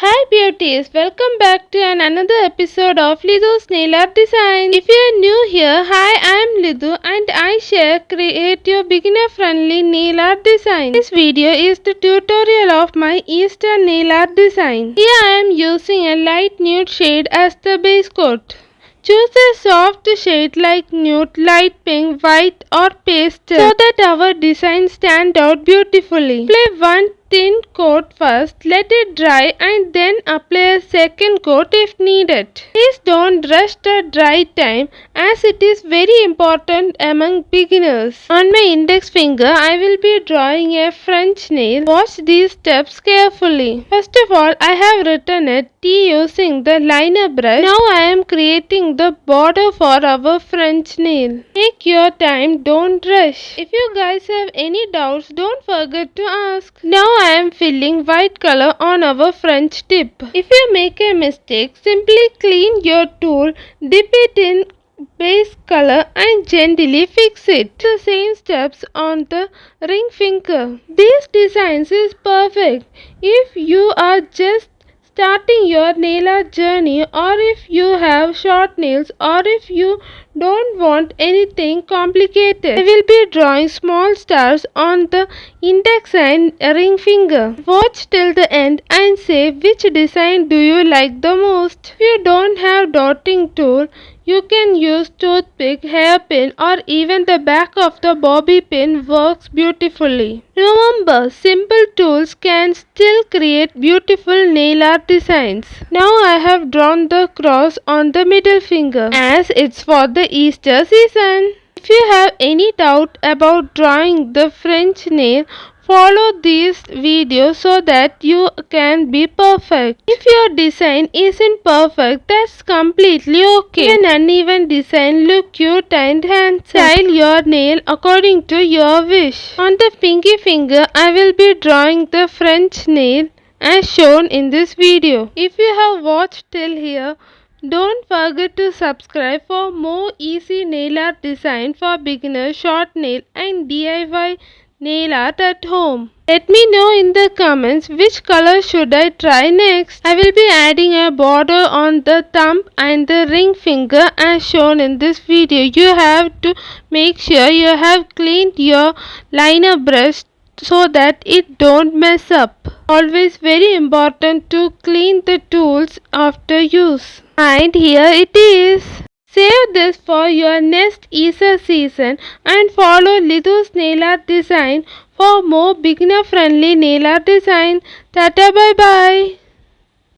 Hi beauties, welcome back to another episode of Lidhu's Nail Art Design. If you are new here, hi, I am Lidhu and I share creative beginner friendly nail art design. This video is the tutorial of my Easter nail art design. Here I am using a light nude shade as the base coat. Choose a soft shade like nude, light pink, white or pastel so that our design stand out beautifully. Apply one thin coat first, let it dry and then apply a second coat if needed. Please don't rush the dry time as it is very important among beginners. On my index finger, I will be drawing a French nail. Watch these steps carefully. First of all, I have written a T using the liner brush. Now I am creating the border for our French nail. Take your time, don't rush. If you guys have any doubts, don't forget to ask. Now I am filling white color on our French tip. If you make a mistake, simply clean your tool, dip it in base color and gently fix it. The same steps on the ring finger. This design is perfect if you are just starting your nail art journey, or if you have short nails, or if you don't want anything complicated. I will be drawing small stars on the index and ring finger. Watch till the end and say which design do you like the most. If you don't have dotting tool, you can use toothpick, hairpin or even the back of the bobby pin works beautifully. Remember, simple tools can still create beautiful nail art designs. Now I have drawn the cross on the middle finger as it's for the Easter season. If you have any doubt about drawing the French nail, follow this video so that you can be perfect. If your design isn't perfect, that's completely okay. An uneven design look cute and handsome. Style your nail according to your wish. On the pinky finger, I will be drawing the French nail as shown in this video. If you have watched till here, don't forget to subscribe for more easy nail art design for beginners, short nail and DIY nail art at home. Let me know in the comments which color should I try next. I will be adding a border on the thumb and the ring finger as shown in this video. You have to make sure you have cleaned your liner brush so that it don't mess up. Always very important to clean the tools after use. And here it is. Save this for your next Easter season and follow Lidhu's nail art design for more beginner friendly nail art design. Tata, bye bye.